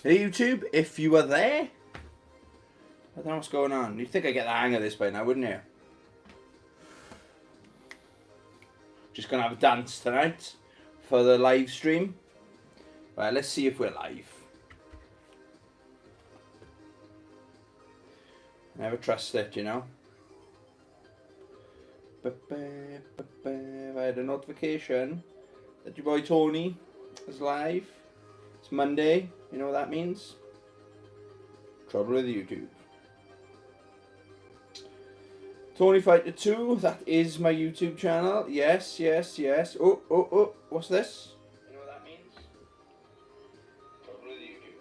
Hey YouTube, if you were there, I don't know what's going on. You'd think I'd get the hang of this by now, wouldn't you? Just gonna have a dance tonight for the live stream. Right, let's see if we're live. Never trust it, you know. I had a notification that your boy Tony is live. It's Monday. You know what that means? Trouble with YouTube. Tony Fighter 2, that is my YouTube channel. Yes. Oh, what's this? You know what that means? Trouble with YouTube.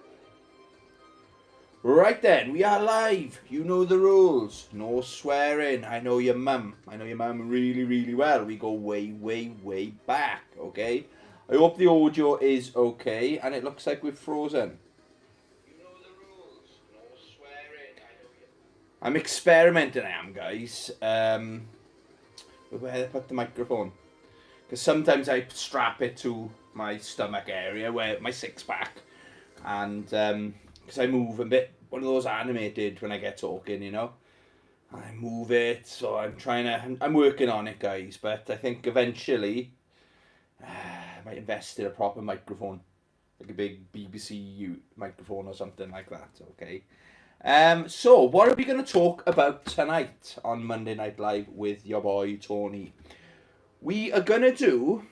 Right then, we are live. You know the rules. No swearing. I know your mum. I know your mum really well. We go way back, okay? I hope the audio is okay, and it looks like we're frozen. I'm experimenting, I am, guys, with where I put the microphone. Because sometimes I strap it to my stomach area, where my six-pack. And because I move a bit, one of those animated when I get talking, you know. I move it, so I'm working on it, guys. But I think eventually, I might invest in a proper microphone. Like a big BBC microphone or something like that, okay? So, what are we going to talk about tonight on Monday Night Live with your boy Tony? We are going to do,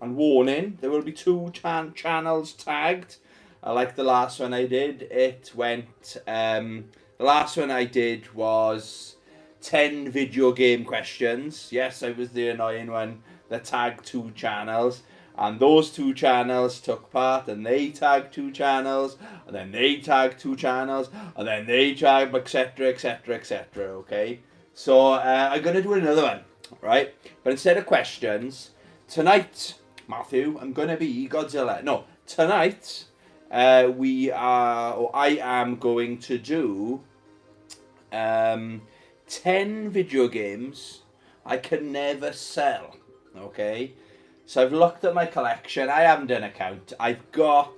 and warning, there will be two channels tagged. Like the last one I did, it went, the last one I did was 10 video game questions. Yes, I was the annoying one that tagged two channels. And those two channels took part, and they tagged two channels, and then they tagged two channels, and then they tagged, etc, okay? So, I'm going to do another one, right? But instead of questions, tonight, Matthew, I'm going to be Godzilla. No, tonight, I am going to do 10 video games I can never sell, okay? So I've looked at my collection. I haven't done a count. I've got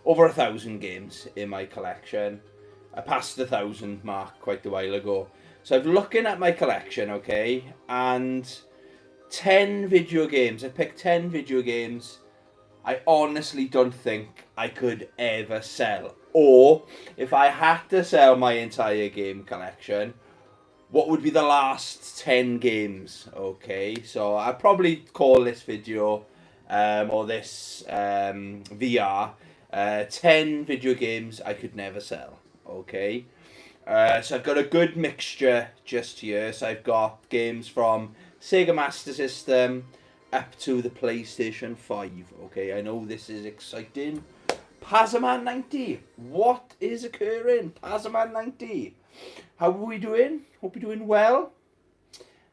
over 1,000 games in my collection. I passed the 1,000 mark quite a while ago. So I'm looking at my collection, okay, and 10 video games. I picked 10 video games I honestly don't think I could ever sell. Or if I had to sell my entire game collection, what would be the last 10 games, okay? So I'll probably call this video, or this VR, 10 video games I could never sell, okay? So I've got a good mixture just here. So I've got games from Sega Master System up to the PlayStation 5, okay? I know this is exciting. Pazzaman 90, what is occurring? Pazzaman 90. How are we doing? Hope you're doing well.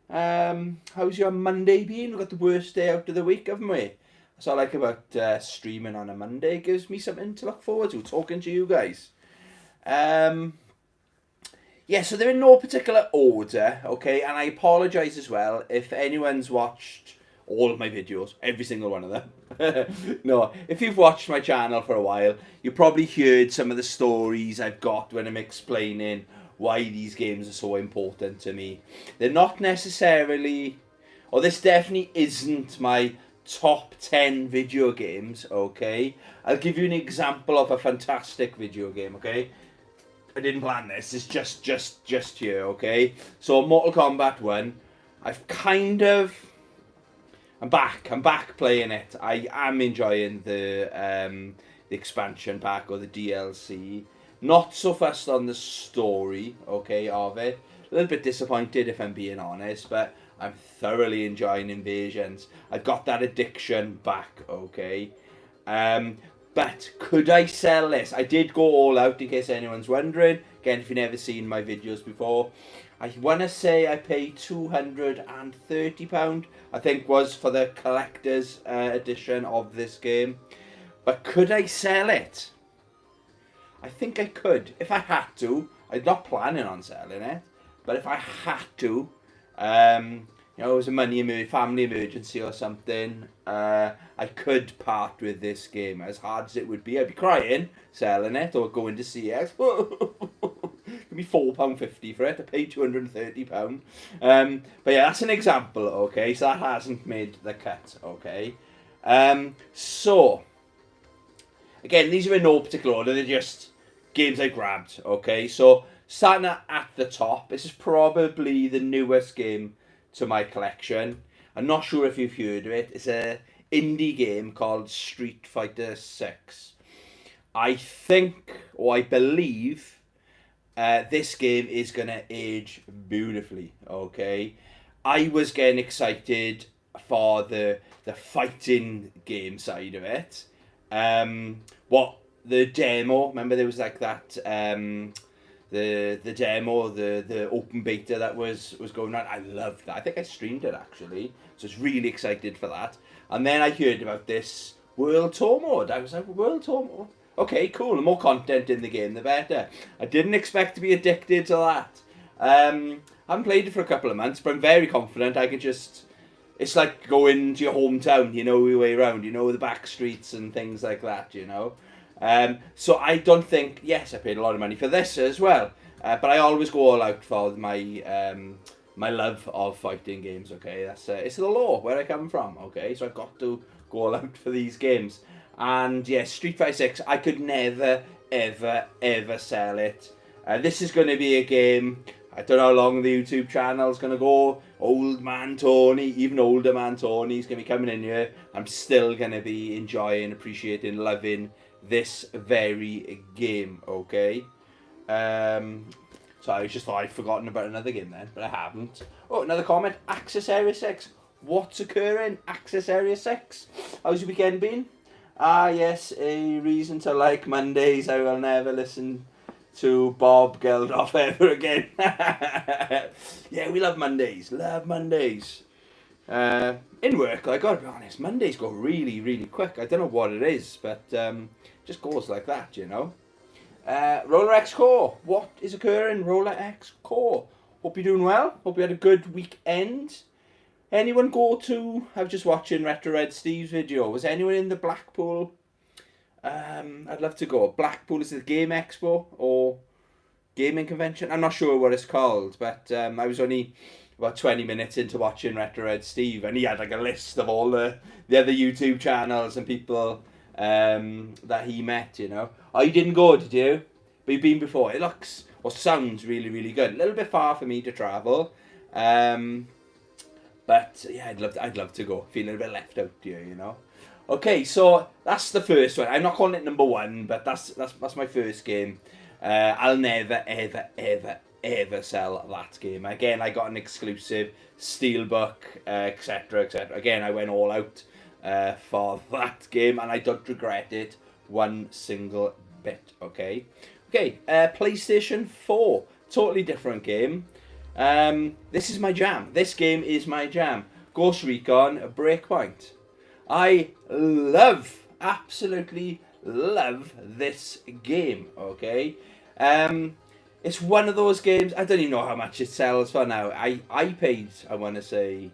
How's your Monday been? We've got the worst day out of the week, haven't we? That's what I like about streaming on a Monday. It gives me something to look forward to, talking to you guys. Yeah, so they're in no particular order, okay? And I apologise as well if anyone's watched all of my videos, every single one of them. No, if you've watched my channel for a while, you probably heard some of the stories I've got when I'm explaining why these games are so important to me. They're not necessarily, or this definitely isn't my top 10 video games, okay? I'll give you an example of a fantastic video game, okay? I didn't plan this, it's just here, okay? So Mortal Kombat 1, I'm back playing it. I am enjoying the expansion pack or the DLC. Not so fussed on the story, okay, of it. A little bit disappointed if I'm being honest, but I'm thoroughly enjoying Invasions. I've got that addiction back, okay. But could I sell this? I did go all out in case anyone's wondering. Again, if you've never seen my videos before. I want to say I paid £230, I think was for the collector's edition of this game. But could I sell it? I think I could. If I had to. I'm not planning on selling it. But if I had to, you know, it was a family emergency or something, I could part with this game. As hard as it would be, I'd be crying selling it or going to CX. Give me £4.50 for it. I paid £230. But yeah, that's an example. Okay, so that hasn't made the cut. Okay, so again, these are in no particular order. They're just games I grabbed. Okay, so starting at the top, this is probably the newest game to my collection. I'm not sure if you've heard of it. It's a indie game called Street Fighter 6. I think, or I believe, this game is going to age beautifully, okay? I was getting excited for the fighting game side of it. What the demo, remember there was like that the demo, the open beta that was going on. I loved that. I think I streamed it actually, so I was really excited for that. And then I heard about this World Tour mode. I was like, World Tour mode? Okay, cool. The more content in the game, the better. I didn't expect to be addicted to that. I haven't played it for a couple of months, but I'm very confident I could just... It's like going to your hometown, you know your way around, you know, the back streets and things like that, you know. So I don't think... Yes, I paid a lot of money for this as well. But I always go all out for my my love of fighting games, okay? That's it's the law where I come from, okay? So I've got to go all out for these games. And yeah, Street Fighter 6, I could never, ever, ever sell it. This is going to be a game, I don't know how long the YouTube channel is going to go. Old man Tony, even older man Tony is going to be coming in here. I'm still going to be enjoying, appreciating, loving this very game, okay? So I just thought I'd forgotten about another game then, but I haven't. Oh, another comment. Access Area 6. What's occurring? Access Area 6. How's your weekend been? Ah, yes, a reason to like Mondays. I will never listen to Bob Geldof ever again. Yeah, we love Mondays. Love Mondays. In work, I gotta be honest, Mondays go really, really quick. I don't know what it is, but just goes like that, you know. Roller X Core. What is occurring? Roller X Core. Hope you're doing well. Hope you had a good weekend. Anyone go to... I was just watching Retro Red Steve's video. Was anyone in the Blackpool? I'd love to go. Blackpool is the Game Expo or Gaming Convention. I'm not sure what it's called, but I was only about 20 minutes into watching Retro Red Steve, and he had like a list of all the other YouTube channels and people that he met, you know. Oh, you didn't go, did you? But you've been before. It looks or sounds really, really good. A little bit far for me to travel. But yeah, I'd love to go. Feeling a bit left out here, you know. Okay, so that's the first one. I'm not calling it number one, but that's my first game. I'll never, ever, ever, ever sell that game. Again, I got an exclusive steelbook, etc., etc. Again, I went all out for that game, and I don't regret it one single bit. Okay, PlayStation 4, totally different game. This is my jam. This game is my jam. Ghost Recon Breakpoint. I absolutely love this game, okay? It's one of those games, I don't even know how much it sells for now. I paid, I want to say,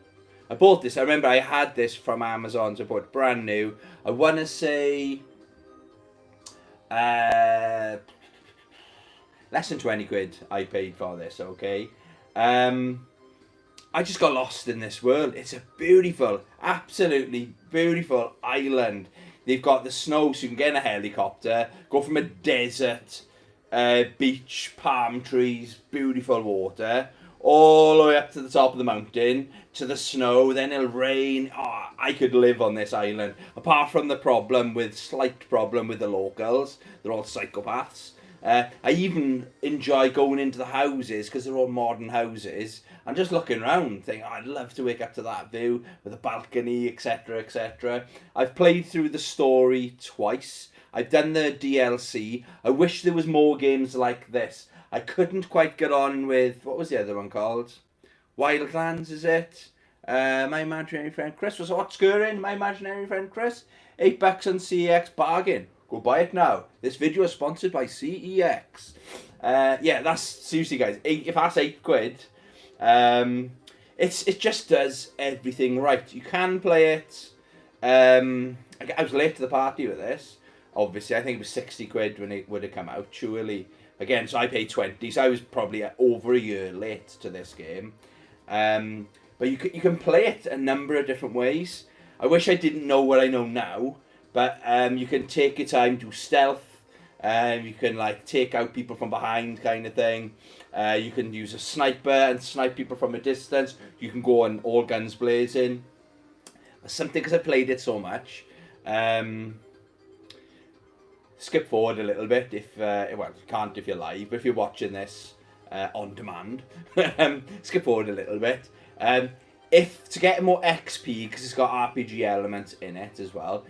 I bought this, I remember I had this from Amazon, so I bought it brand new. I want to say, less than 20 quid I paid for this, okay? I just got lost in this world. It's a beautiful, absolutely beautiful island. They've got the snow, so you can get in a helicopter, go from a desert, beach, palm trees, beautiful water, all the way up to the top of the mountain, to the snow, then it'll rain. Oh, I could live on this island. Apart from the slight problem with the locals. They're all psychopaths. I even enjoy going into the houses because they're all modern houses and just looking around, thinking, oh, I'd love to wake up to that view with a balcony, etc., etc. I've played through the story twice. I've done the DLC. I wish there was more games like this. I couldn't quite get on with, what was the other one called? Wildlands, is it? My imaginary friend Chris was what's going? My imaginary friend Chris. $8 on CEX bargain. Go buy it now. This video is sponsored by CEX. Yeah, that's seriously, guys. If that's £8, it just does everything right. You can play it. I was late to the party with this. Obviously, I think it was 60 quid when it would have come out, surely. Again, so I paid 20, so I was probably over a year late to this game. But you can play it a number of different ways. I wish I didn't know what I know now, but you can take your time, do stealth. You can like take out people from behind, kind of thing. You can use a sniper and snipe people from a distance. You can go on all guns blazing. Something, because I played it so much. Skip forward a little bit if well, you can't if you're live, but if you're watching this on demand, skip forward a little bit. If to get more XP, because it's got RPG elements in it as well,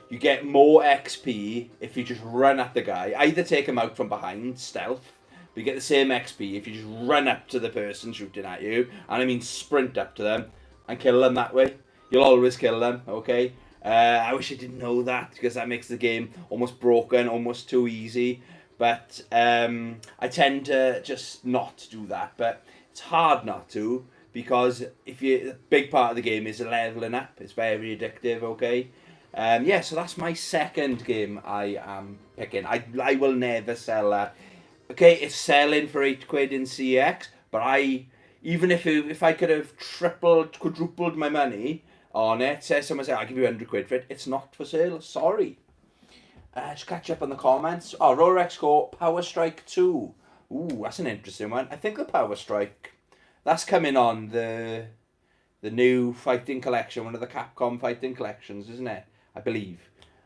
you get more XP if you just run at the guy. Either take him out from behind, stealth, but you get the same XP if you just run up to the person shooting at you, and I mean sprint up to them and kill them that way. You'll always kill them, okay? I wish I didn't know that, because that makes the game almost broken, almost too easy. But I tend to just not do that. But it's hard not to, because a big part of the game is leveling up. It's very addictive, okay? Yeah, so that's my second game I am picking. I will never sell that. Okay, it's selling for 8 quid in CX, but even if I could have tripled, quadrupled my money on it, someone say I'll give you 100 quid for it, it's not for sale, sorry. Just catch up on the comments. Oh, Rolex score Power Strike 2. Ooh, that's an interesting one. I think the Power Strike, that's coming on the new fighting collection, one of the Capcom fighting collections, isn't it? I believe.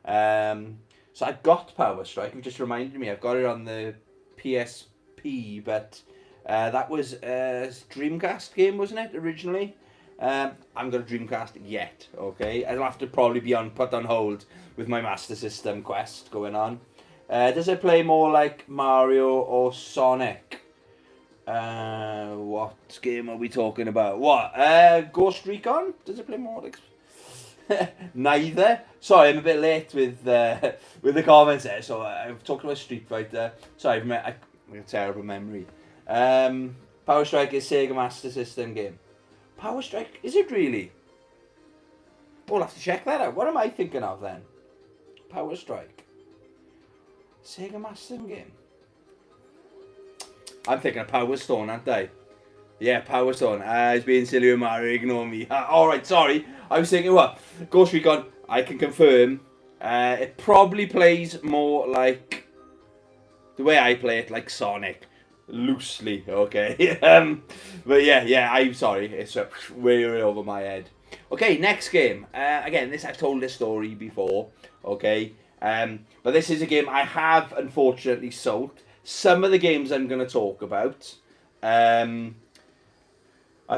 So I've got Power Strike. You just reminded me, I've got it on the PSP, but that was a Dreamcast game, wasn't it, originally? I haven't got a Dreamcast yet, okay? I'll have to probably be put on hold with my Master System quest going on. Does it play more like Mario or Sonic? What game are we talking about? What? Ghost Recon? Does it play more like... Neither. Sorry, I'm a bit late with the comments there. So I've talked about Street Fighter. Sorry, I've got a terrible memory. Power Strike is Sega Master System game. Power Strike, is it really? We'll have to check that out. What am I thinking of then? Power Strike. Sega Master game. I'm thinking of Power Stone, aren't I? Yeah, Power Stone. It's being silly with Mario, ignore me. Alright, sorry. I was thinking, what? Ghost Recon, I can confirm. It probably plays more like the way I play it, like Sonic. Loosely, okay. But yeah, I'm sorry. It's way over my head. Okay, next game. Again, I've told this story before, okay. But this is a game I have unfortunately sold. Some of the games I'm going to talk about, I've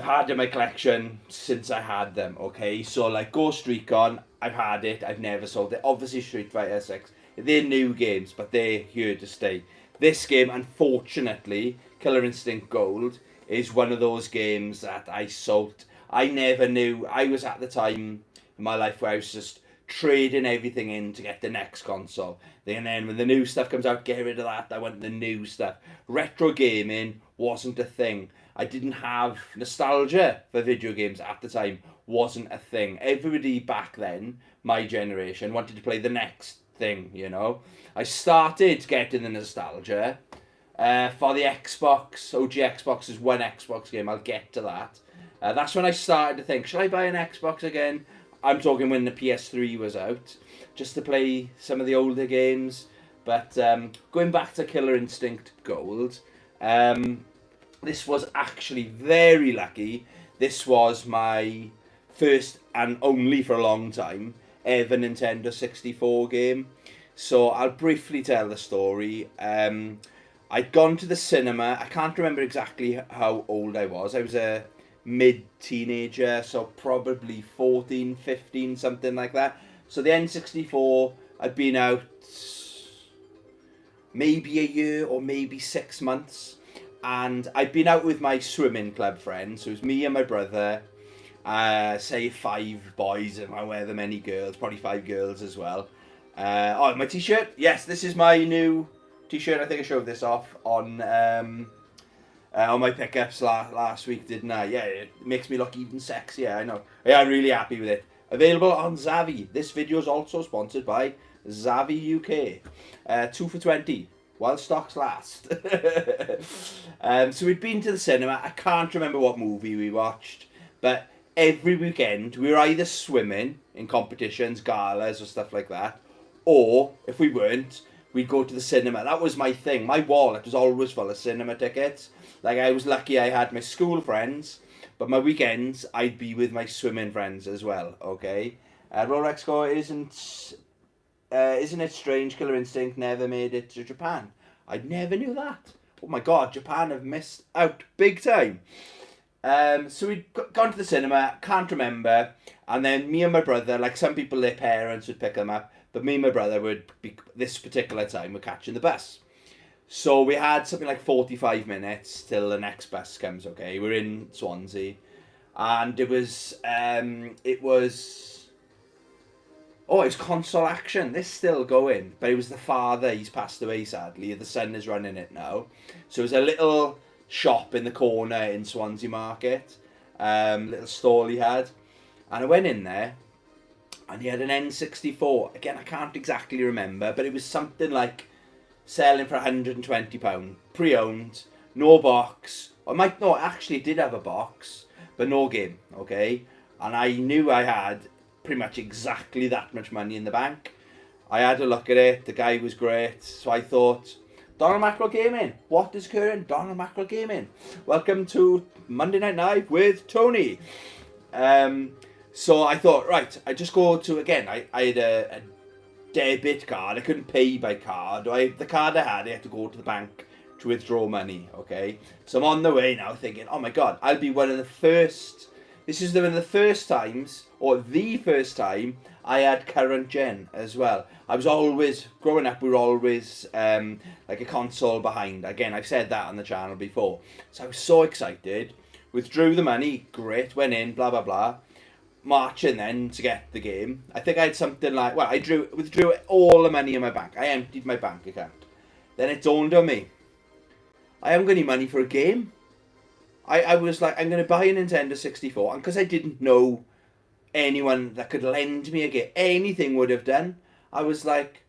had in my collection since I had them, okay? So, like, Ghost Recon, I've had it, I've never sold it. Obviously, Street Fighter 6, they're new games, but they're here to stay. This game, unfortunately, Killer Instinct Gold, is one of those games that I sold. I never knew. I was at the time in my life where I was just trading everything in to get the next console. And then when the new stuff comes out, get rid of that. I want the new stuff. Retro gaming wasn't a thing. I didn't have nostalgia for video games at the time. Wasn't a thing. Everybody back then, my generation, wanted to play the next thing, you know. I started getting the nostalgia for the Xbox. OG Xbox is one Xbox game. I'll get to that. That's when I started to think, should I buy an Xbox again? I'm talking when the PS3 was out, just to play some of the older games. But going back to Killer Instinct Gold, this was actually very lucky. This was my first and only for a long time ever Nintendo 64 game. So I'll briefly tell the story. I'd gone to the cinema. I can't remember exactly how old I was. I was a mid-teenager, so probably 14, 15, something like that. So the N64 had been out maybe a year or maybe 6 months. And I'd been out with my swimming club friends. So it was me and my brother, say 5 boys, and however many girls, probably 5 girls as well. Oh, my t-shirt. Yes, this is my new t-shirt. I think I showed this off on on my pickups last week, didn't I? Yeah, it makes me look even sexier, I know. Yeah, I'm really happy with it. Available on Zavi. This video is also sponsored by Zavi UK. 2 for 20, while stocks last. So we'd been to the cinema. I can't remember what movie we watched, but every weekend we were either swimming in competitions, galas or stuff like that, or if we weren't, we'd go to the cinema. That was my thing. My wallet was always full of cinema tickets. Like, I was lucky I had my school friends, but my weekends I'd be with my swimming friends as well. Okay. Rolex score isn't it strange Killer Instinct never made it to Japan? I never knew that. Oh my god, Japan have missed out big time. So we'd gone to the cinema, can't remember, and then me and my brother, like some people, their parents would pick them up, but me and my brother would be, this particular time, we're catching the bus. So we had something like 45 minutes till the next bus comes, okay? We're in Swansea, and it was Console Action. This still going, but it was the father. He's passed away, sadly. The son is running it now. So it was a little shop in the corner in Swansea Market, little stall he had, and I went in there, and he had an N64. Again, I can't exactly remember, but it was something like selling for £120, pre-owned, no box. Actually, it did have a box, but no game. Okay, and I knew I had pretty much exactly that much money in the bank. I had a look at it. The guy was great, so I thought, Donald Mackerel Gaming. What is current? Donald Mackerel Gaming. Welcome to Monday Night Live with Tony. So I thought, right, I just go to, again, I had a debit card. I couldn't pay by card. The card I had to go to the bank to withdraw money, okay? So I'm on the way now thinking, oh my God, I'll be one of the first, this is one of the first times, or the first time, I had current gen as well. I was always, growing up, we were always like a console behind. Again, I've said that on the channel before. So I was so excited. Withdrew the money, great, went in, blah, blah, blah. Marching then to get the game. I think I had something like, well, I withdrew all the money in my bank. I emptied my bank account. Then it dawned on me, I haven't got any money for a game. I was like, I'm going to buy a Nintendo 64. And because I didn't know anyone that could lend me a game, anything would have done, I was like,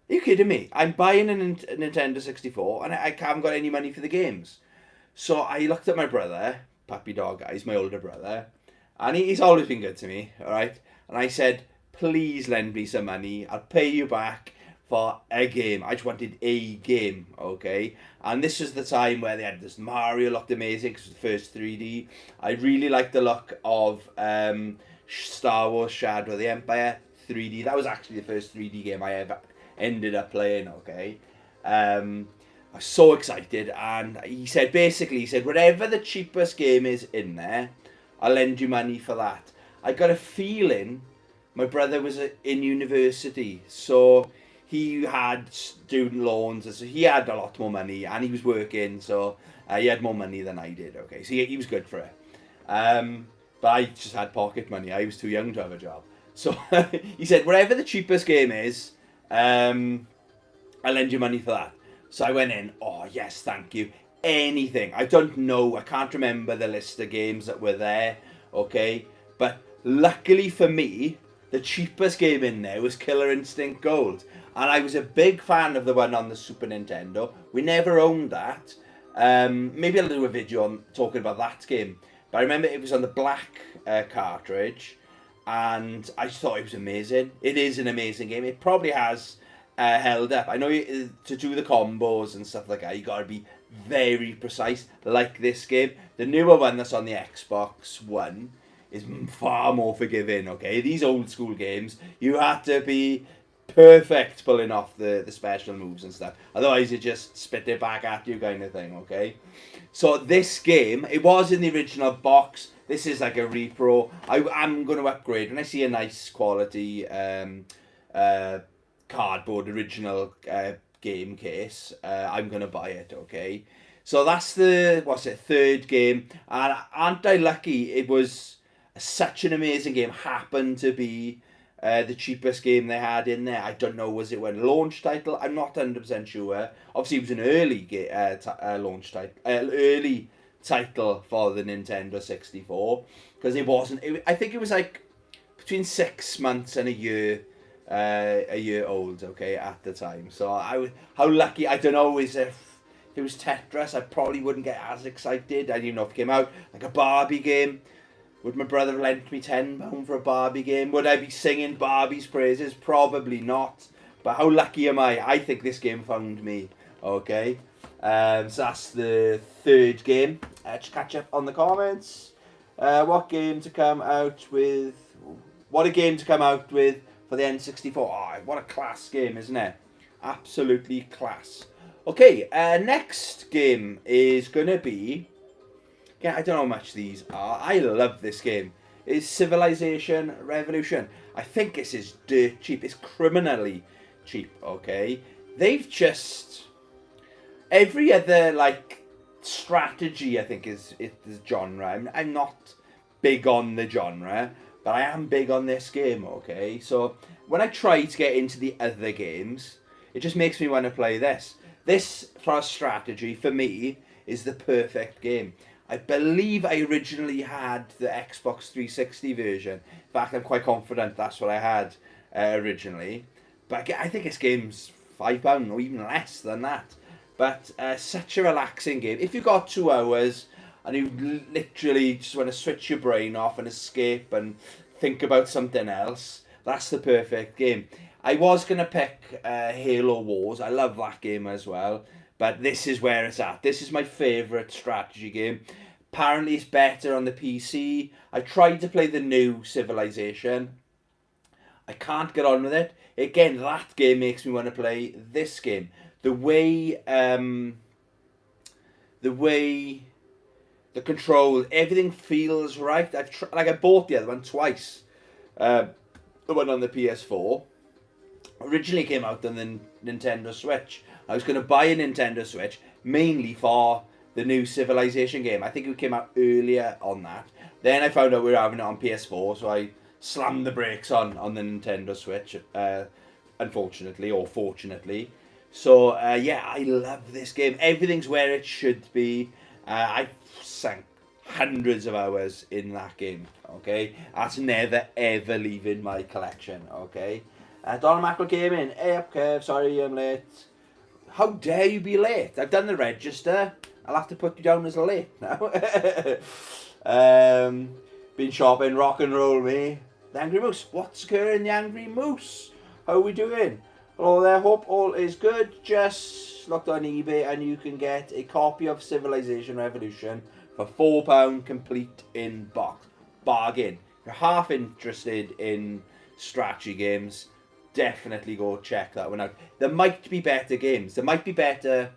are you kidding me? I'm buying a Nintendo 64 and I haven't got any money for the games. So I looked at my brother, puppy dog guys, my older brother, and he's always been good to me, alright? And I said, please lend me some money. I'll pay you back for a game. I just wanted a game, okay? And this was the time where they had this Mario, looked amazing because it was the first 3D. I really liked the look of Star Wars Shadow of the Empire 3D. That was actually the first 3D game I ever ended up playing, okay? I was so excited, and he said, whatever the cheapest game is in there, I'll lend you money for that. I got a feeling my brother was in university, so he had student loans, so he had a lot more money, and he was working, so he had more money than I did, okay? So he was good for it. But I just had pocket money. I was too young to have a job. So he said, whatever the cheapest game is, I'll lend you money for that. So I went in, oh yes, thank you. Anything. I don't know, I can't remember the list of games that were there, okay? But luckily for me, the cheapest game in there was Killer Instinct Gold. And I was a big fan of the one on the Super Nintendo. We never owned that. Maybe I'll do a video on talking about that game. But I remember it was on the black cartridge, and I just thought it was amazing. It is an amazing game. It probably has held up. I know to do the combos and stuff like that, you got to be very precise, like this game. The newer one that's on the Xbox One is far more forgiving, okay? These old school games, you had to be perfect pulling off the special moves and stuff. Otherwise, you just spit it back at you kind of thing, okay? So this game, it was in the original box. This is like a repro. I'm going to upgrade. When I see a nice quality cardboard original game case, I'm going to buy it, okay? So that's the, third game. And aren't I lucky? It was such an amazing game. Happened to be the cheapest game they had in there. I don't know, was it when launch title? I'm not 100% sure. Obviously, it was an early launch title, early title for the Nintendo 64, because it wasn't. I think it was like between 6 months and a year old. Okay, at the time. So how lucky. I don't know. If it was Tetris, I probably wouldn't get as excited. I didn't even know if it came out like a Barbie game. Would my brother have lent me £10 for a Barbie game? Would I be singing Barbie's praises? Probably not. But how lucky am I? I think this game found me. Okay. So that's the third game. Just catch up on the comments. What game to come out with? What a game to come out with for the N64. Oh, what a class game, isn't it? Absolutely class. Okay, next game is going to be... Yeah, I don't know how much these are. I love this game. It's Civilization Revolution. I think this is dirt cheap. It's criminally cheap, okay? They've just... Every other, like, strategy, I think, is the genre. I'm not big on the genre, but I am big on this game, okay? So, when I try to get into the other games, it just makes me want to play this. This, for a strategy, for me, is the perfect game. I believe I originally had the Xbox 360 version. In fact, I'm quite confident that's what I had originally. But I think this game's £5 or even less than that. But such a relaxing game. If you've got 2 hours and you literally just want to switch your brain off and escape and think about something else, that's the perfect game. I was going to pick Halo Wars. I love that game as well. But this is where it's at. This is my favourite strategy game. Apparently it's better on the PC. I tried to play the new Civilization. I can't get on with it. Again, that game makes me want to play this game. The way the control, everything feels right. I bought the other one twice. The one on the PS4 originally came out on the Nintendo Switch. I was going to buy a Nintendo Switch mainly for the new Civilization game. I think it came out earlier on that. Then I found out we were having it on PS4, so I slammed the brakes on the Nintendo Switch, unfortunately, or fortunately. So, yeah, I love this game. Everything's where it should be. I sank hundreds of hours in that game, okay? That's never, ever leaving my collection, okay? Donald Mackerel came in. Hey up, Kev, sorry I'm late. How dare you be late? I've done the register. I'll have to put you down as late now. Been shopping, rock and roll, me. The Angry Moose. What's occurring, the Angry Moose? How are we doing? Hello there, hope all is good. Just looked on eBay and you can get a copy of Civilization Revolution for £4 complete in box. Bargain. If you're half interested in strategy games, definitely go check that one out. There might be better games. There might be better...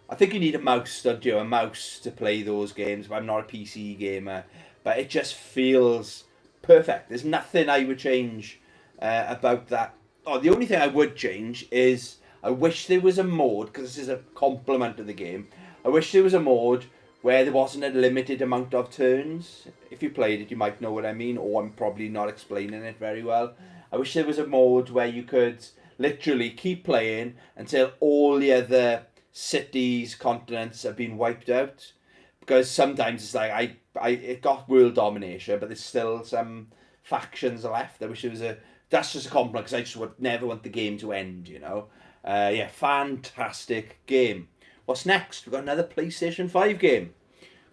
I think you need a mouse, don't you? A mouse to play those games. But I'm not a PC gamer. But it just feels perfect. There's nothing I would change about that. Oh, the only thing I would change is I wish there was a mode, because this is a compliment of the game. I wish there was a mode where there wasn't a limited amount of turns. If you played it, you might know what I mean, or I'm probably not explaining it very well. I wish there was a mode where you could literally keep playing until all the other cities, continents have been wiped out. Because sometimes it's like, it got world domination, but there's still some factions left. I wish there was a... That's just a compliment, because I just would never want the game to end, you know. Yeah, fantastic game. What's next? We've got another PlayStation 5 game.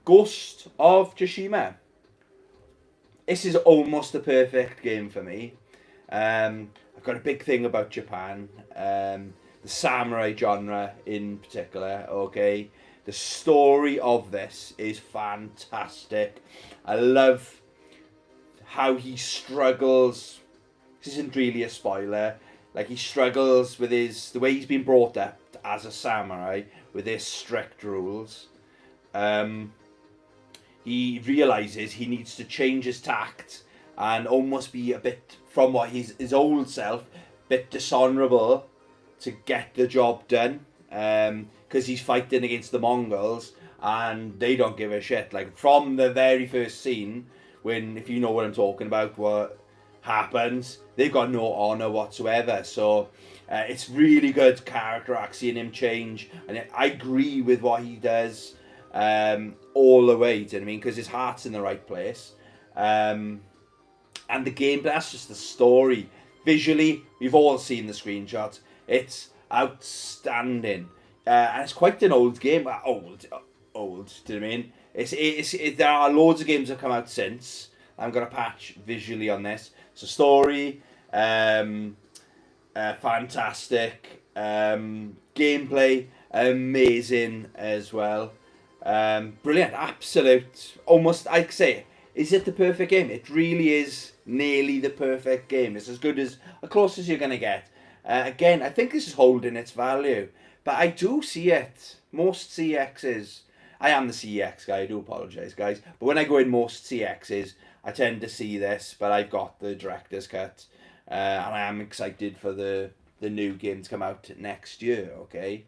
Ghost of Tsushima. This is almost the perfect game for me. I've got a big thing about Japan. The samurai genre in particular, okay. The story of this is fantastic. I love how he struggles. This isn't really a spoiler. Like, he struggles with the way he's been brought up as a samurai with his strict rules. He realizes he needs to change his tact and almost be a bit, from what his old self, a bit dishonourable to get the job done. Because he's fighting against the Mongols and they don't give a shit. Like, from the very first scene, when, if you know what I'm talking about, happens, they've got no honour whatsoever. So it's really good character arc, seeing him change, and I agree with what he does all the way. Do you know what I mean? Because his heart's in the right place. And the gameplay, that's just the story. Visually, we've all seen the screenshots. It's outstanding. And it's quite an old game. Old. Do you know what I mean? There are loads of games that have come out since. I'm going to patch visually on this. So story, fantastic. Gameplay, amazing as well. Brilliant, absolute. Almost, I'd say, is it the perfect game? It really is nearly the perfect game. It's as close as you're going to get. Again, I think this is holding its value. But I do see it. Most CXs, I am the CX guy, I do apologise, guys. But when I go in most CXs, I tend to see this. But I've got the director's cut. And I am excited for the new game to come out next year, okay?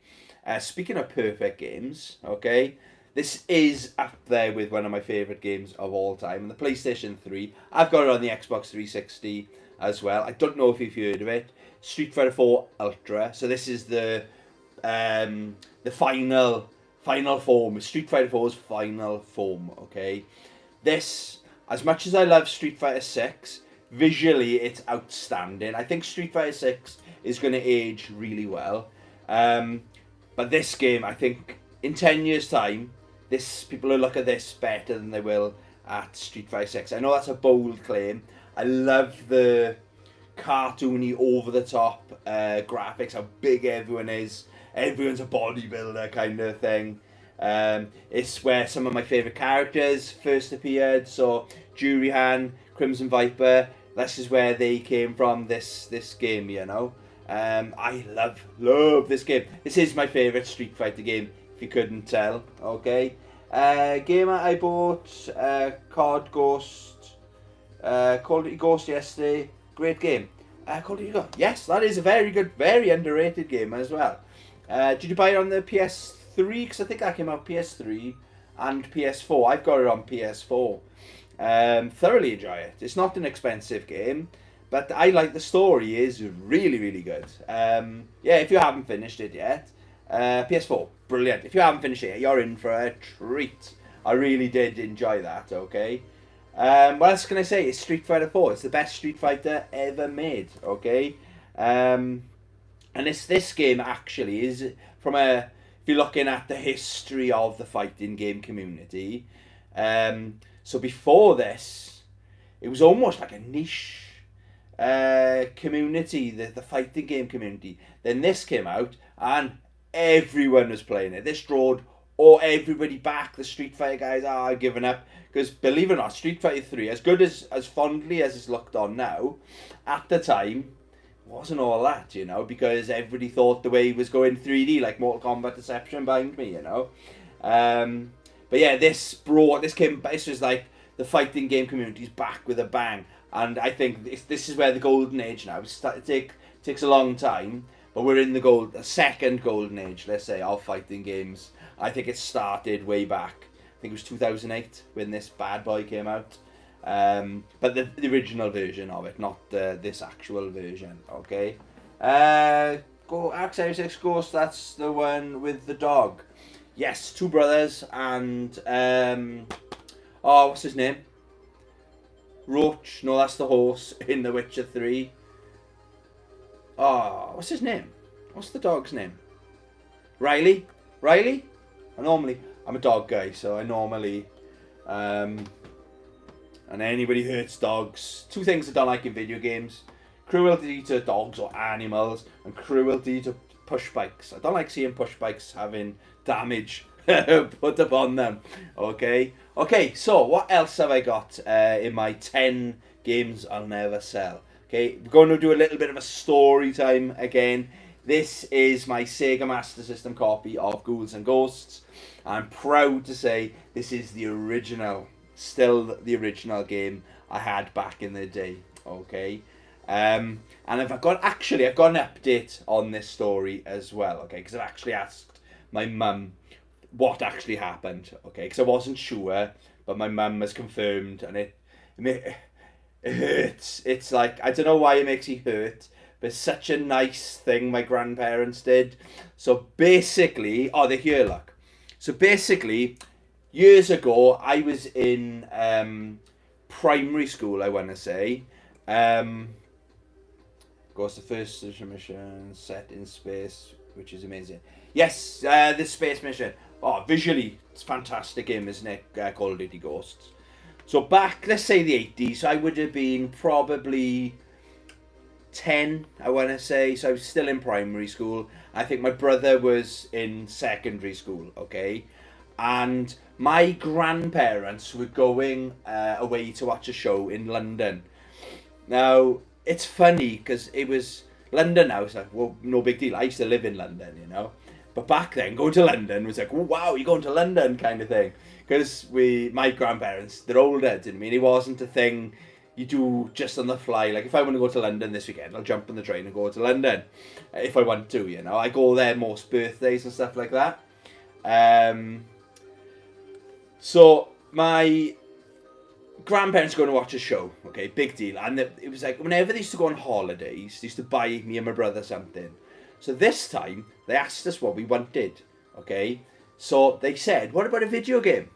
Speaking of perfect games, okay? This is up there with one of my favourite games of all time. And the PlayStation 3. I've got it on the Xbox 360 as well. I don't know if you've heard of it. Street Fighter 4 Ultra. So this is the final form. Street Fighter 4's final form, okay? This, as much as I love Street Fighter 6, visually it's outstanding. I think Street Fighter 6 is going to age really well. But this game, I think, in 10 years' time, people will look at this better than they will at Street Fighter 6. I know that's a bold claim. I love the cartoony, over-the-top graphics, how big everyone is. Everyone's a bodybuilder kind of thing. It's where some of my favourite characters first appeared. So, Jurihan, Crimson Viper, this is where they came from, this game, you know. I love this game. This is my favourite Street Fighter game, if you couldn't tell, okay? Game I bought, Call of Duty Ghost yesterday. Great game. Call of Duty Ghost. Yes, that is a very good, very underrated game as well. Did you buy it on the PS3? Because I think that came out PS3 and PS4. I've got it on PS4. Thoroughly enjoy it. It's not an expensive game, but I like the story. Is really, really good. Yeah, if you haven't finished it yet, PS4, brilliant. If you haven't finished it, you're in for a treat. I really did enjoy that, okay? What else can I say? It's Street Fighter 4. It's the best Street Fighter ever made, okay? And this game actually is, if you're looking at the history of the fighting game community, so before this, it was almost like a niche community, the fighting game community. Then this came out and everyone was playing it. This drawed everybody back. The Street Fighter guys are giving up. Because believe it or not, Street Fighter 3, as good as fondly as it's looked on now, at the time, wasn't all that, you know, because everybody thought the wave was going 3D, like Mortal Kombat Deception behind me, you know. But yeah, this was like the fighting game community's back with a bang. And I think this is where the golden age now. It takes a long time, but we're in the second golden age, let's say, of fighting games. I think it started way back. I think it was 2008 when this bad boy came out. But the original version of it, not this actual version, okay? X86 Ghost, that's the one with the dog. Yes, two brothers and... what's his name? Roach. No, that's the horse in The Witcher 3. What's his name? What's the dog's name? Riley? I'm a dog guy, so I normally... and anybody hurts dogs. Two things I don't like in video games. Cruelty to dogs or animals, and cruelty to push bikes. I don't like seeing push bikes having damage put upon them. Okay, so what else have I got in my 10 games I'll never sell? Okay, we're going to do a little bit of a story time again. This is my Sega Master System copy of Ghouls and Ghosts. I'm proud to say this is the original, still the original game I had back in the day, okay? And I've got an update on this story as well, okay? Because I've actually asked my mum what actually happened, okay? Because I wasn't sure, but my mum has confirmed, and It hurts. It's like, I don't know why it makes you hurt, but it's such a nice thing my grandparents did. So basically, oh, they're here, look. So basically, years ago, I was in primary school, I want to say. Goes to first mission set in space, which is amazing. Yes, the space mission. Oh, visually, it's a fantastic game, isn't it? Call of Duty Ghosts. So back, let's say the 80s, I would have been probably 10, I want to say. So I was still in primary school. I think my brother was in secondary school, okay? And my grandparents were going away to watch a show in London. Now, it's funny because it was London now. It's like, well, no big deal. I used to live in London, you know. But back then, going to London was like, oh, wow, you're going to London kind of thing. Because my grandparents, they're older, didn't mean it wasn't a thing you do just on the fly. Like, if I want to go to London this weekend, I'll jump on the train and go to London. If I want to, you know. I go there most birthdays and stuff like that. So, my grandparents going to watch a show, okay, big deal. And it was like, whenever they used to go on holidays, they used to buy me and my brother something. So this time, they asked us what we wanted, okay? So they said, what about a video game?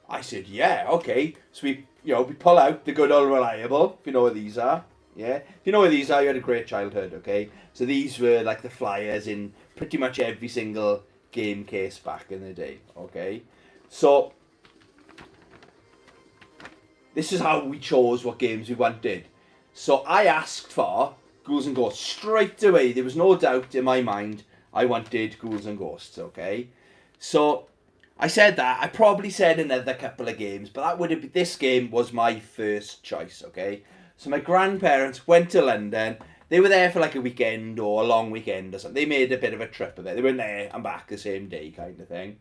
I said, yeah, okay. So we pull out the good old reliable, if you know what these are. Yeah, if you know what these are, you had a great childhood, okay? So these were like the flyers in pretty much every single game case back in the day, okay? So this is how we chose what games we wanted. So I asked for Ghouls and Ghosts straight away. There was no doubt in my mind I wanted Ghouls and Ghosts, okay? So I said that. I probably said another couple of games, but that would have been, this game was my first choice, okay? So my grandparents went to London. They were there for like a weekend or a long weekend or something. They made a bit of a trip of it. They went there and back the same day kind of thing.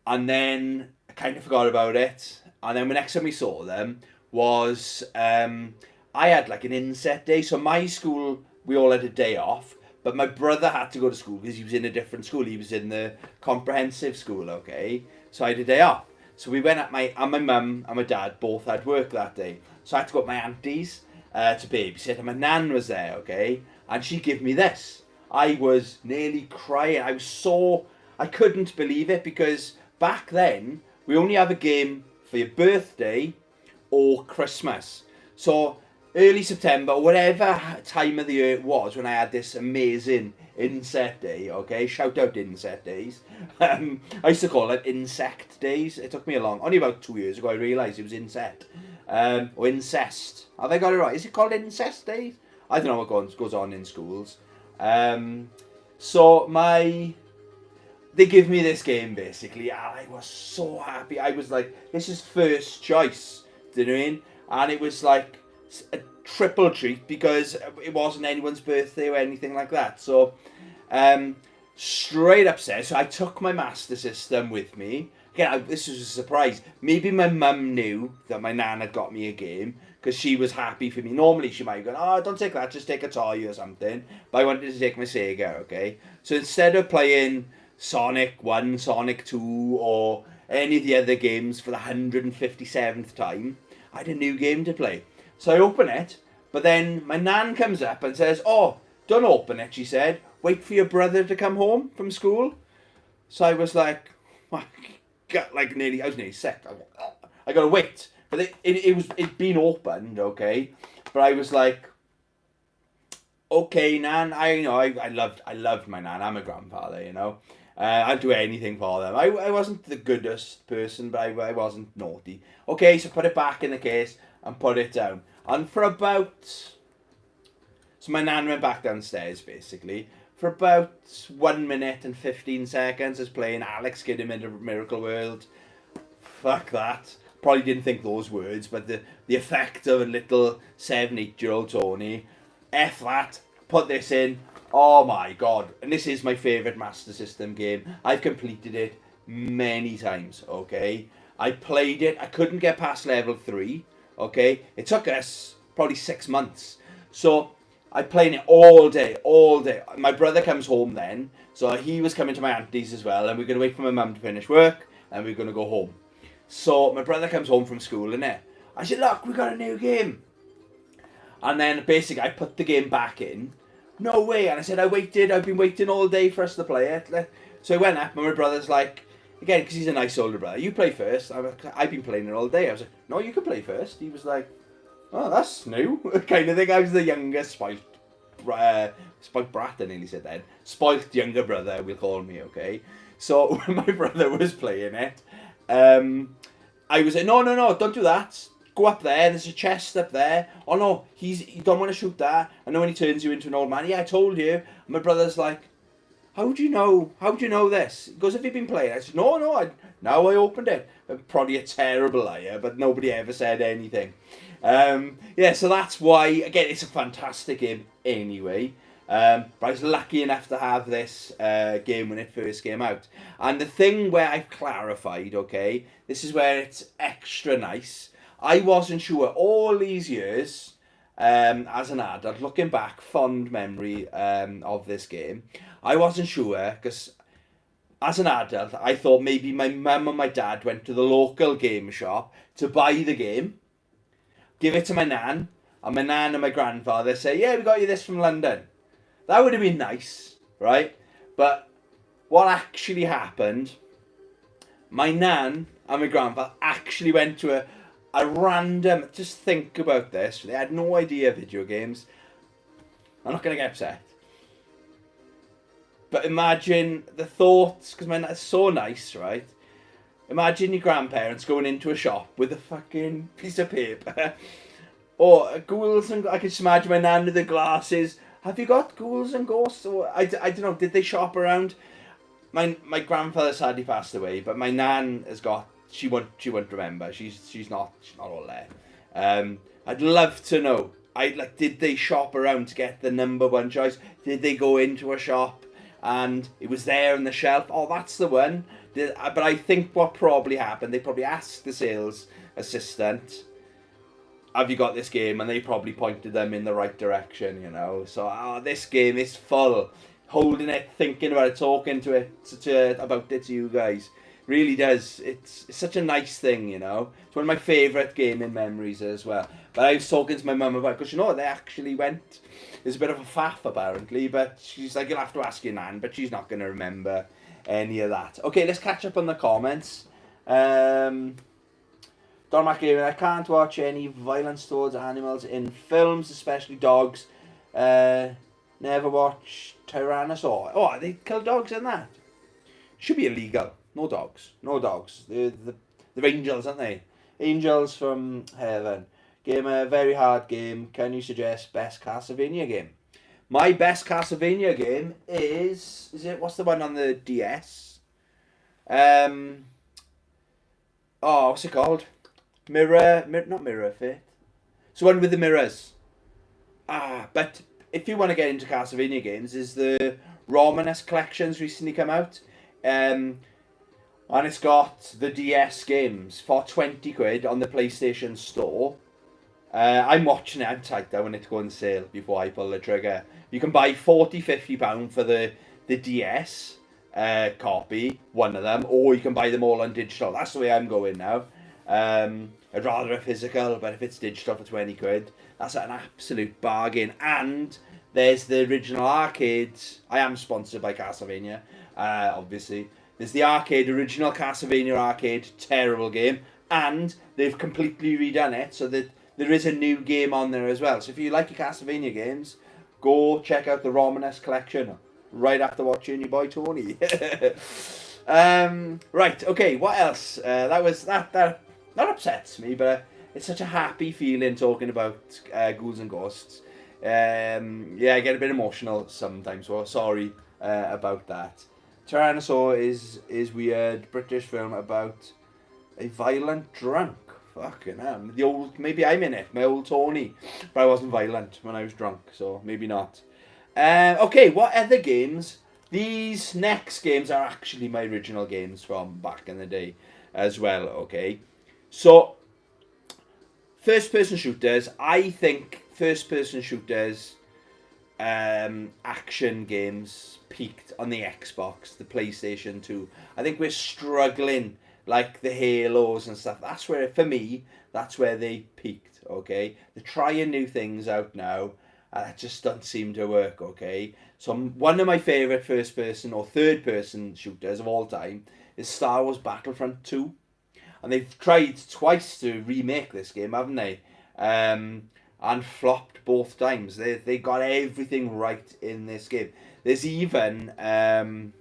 And then I kind of forgot about it. And then the next time we saw them was, I had like an inset day. So my school, we all had a day off. But my brother had to go to school because he was in a different school. He was in the comprehensive school, okay? So I had a day off. So we went my mum and my dad both had work that day. So I had to go to my auntie's to babysit. And my nan was there, okay? And she gave me this. I was nearly crying. I couldn't believe it because back then, we only have a game for your birthday or Christmas. So early September, or whatever time of the year it was when I had this amazing inset day, okay? Shout out inset days. I used to call it insect days. It took me only about 2 years ago I realised it was inset. Or incest. Have I got it right? Is it called incest days? I don't know what goes on in schools. So they give me this game basically, and I was so happy. I was like, this is first choice. Do you know what I mean? And it was like a triple treat because it wasn't anyone's birthday or anything like that. So straight upstairs, so I took my Master System with me. Again, this was a surprise. Maybe my mum knew that my nan had got me a game because she was happy for me. Normally she might have gone, oh, don't take that, just take a toy or something. But I wanted to take my Sega, okay? So instead of playing Sonic 1, Sonic 2, or any of the other games for the 157th time, I had a new game to play. So I open it, but then my nan comes up and says, oh, don't open it, she said. Wait for your brother to come home from school. So I was like, I was nearly sick. I gotta wait. But it'd been opened, okay? But I was like, okay, nan, I loved my nan. I'm a grandfather, you know. I'd do anything for them. I wasn't the goodest person, but I wasn't naughty. Okay, so put it back in the case and put it down. And for about... So my nan went back downstairs, basically. For about 1 minute and 15 seconds, I was playing Alex Kidd in Miracle World. Fuck that. Probably didn't think those words, but the effect of a little 7, 8-year-old Tony. F that. Put this in. Oh my god. And this is my favourite Master System game. I've completed it many times, okay? I played it. I couldn't get past level 3, okay? It took us probably 6 months. So I played it all day. My brother comes home then. So he was coming to my auntie's as well. And we're going to wait for my mum to finish work. And we're going to go home. So my brother comes home from school, innit? I said, look, we got a new game. And then basically I put the game back in. No way. And I said, I've been waiting all day for us to play it. So I went up and my brother's like, again, because he's a nice older brother, you play first. I've been playing it all day. I was like, no, you can play first. He was like, oh, that's new. Kind of thing. I was the youngest spoilt brat, I nearly said then. Spoilt younger brother, we'll call me, okay? So when my brother was playing it, I was like, no, don't do that. Go up there, there's a chest up there. Oh no, you don't want to shoot that. And then when he turns you into an old man, yeah, I told you. And my brother's like, how do you know this? He goes, have you been playing? I said, no, now I opened it. I'm probably a terrible liar, but nobody ever said anything. Yeah, so that's why, again, it's a fantastic game anyway. But I was lucky enough to have this game when it first came out. And the thing where I've clarified, okay, this is where it's extra nice. I wasn't sure all these years, as an adult, looking back, fond memory of this game. I wasn't sure, because as an adult, I thought maybe my mum and my dad went to the local game shop to buy the game, give it to my nan, and my nan and my grandfather say, yeah, we got you this from London. That would have been nice, right? But what actually happened, my nan and my grandfather actually went to a random, just think about this, they had no idea of video games. I'm not going to get upset. But imagine the thoughts, because my nan's so nice, right? Imagine your grandparents going into a shop with a fucking piece of paper. Or ghouls and... I can just imagine my nan with the glasses. Have you got ghouls and ghosts? Or I don't know, did they shop around? My grandfather sadly passed away, but my nan has got... She won't remember. She's not all there. I'd love to know. Did they shop around to get the number one choice? Did they go into a shop and it was there on the shelf? Oh, that's the one. But I think what probably happened, they probably asked the sales assistant, have you got this game? And they probably pointed them in the right direction, you know. So this game is full. Holding it, thinking about it, talking to it, about it to you guys. Really does. It's such a nice thing, you know. It's one of my favourite gaming memories as well. But I was talking to my mum about it, because, you know, they actually went... There's a bit of a faff, apparently, but she's like, you'll have to ask your nan, but she's not going to remember any of that. Okay, let's catch up on the comments. Don McGavin, I can't watch any violence towards animals in films, especially dogs. Never watch Tyrannosaur. Oh, they kill dogs in that? Should be illegal. No dogs. They're angels, aren't they? Angels from heaven. Game, a very hard game. Can you suggest best Castlevania game? My best Castlevania game is what's the one on the DS? What's it called? Not Mirror Fate. It's the one with the mirrors. But if you want to get into Castlevania games, is the Romanus collections recently come out. And it's got the DS games for 20 quid on the PlayStation Store. I'm watching it. I'm tight there when it goes on sale before I pull the trigger. You can buy £40-50 for the DS copy, one of them, or you can buy them all on digital. That's the way I'm going now. I'd rather a physical, but if it's digital for 20 quid, that's an absolute bargain. And there's the original arcades. I am sponsored by Castlevania, obviously. There's the original Castlevania arcade, terrible game, and they've completely redone it so that there is a new game on there as well. So if you like your Castlevania games, go check out the Romanus collection right after watching your boy Tony. Right, okay, what else? That upsets me, but it's such a happy feeling talking about ghouls and ghosts. Yeah, I get a bit emotional sometimes, so sorry about that. Tyrannosaur is weird. British film about a violent drunk. Fucking hell. Maybe I'm in it. My old Tony. But I wasn't violent when I was drunk, so maybe not. Okay, what other games? These next games are actually my original games from back in the day as well, okay? So, first-person shooters. I think first-person shooters, action games peaked on the Xbox, the PlayStation 2. I think we're struggling, like the Halos and stuff. That's where, for me, that's where they peaked, okay? They're trying new things out now. It just doesn't seem to work, okay? So one of my favourite first-person or third-person shooters of all time is Star Wars Battlefront 2. And they've tried twice to remake this game, haven't they? And flopped both times. They got everything right in this game. There's even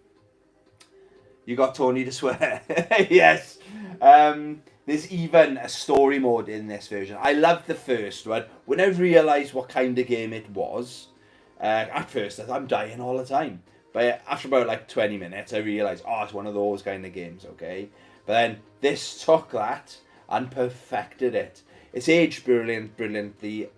you got Tony to swear. Yes. There's even a story mode in this version. I loved the first one. When I realised what kind of game it was, at first I thought I'm dying all the time. But after about like 20 minutes, I realised, oh, it's one of those kind of games, okay? But then this took that and perfected it. It's aged brilliantly.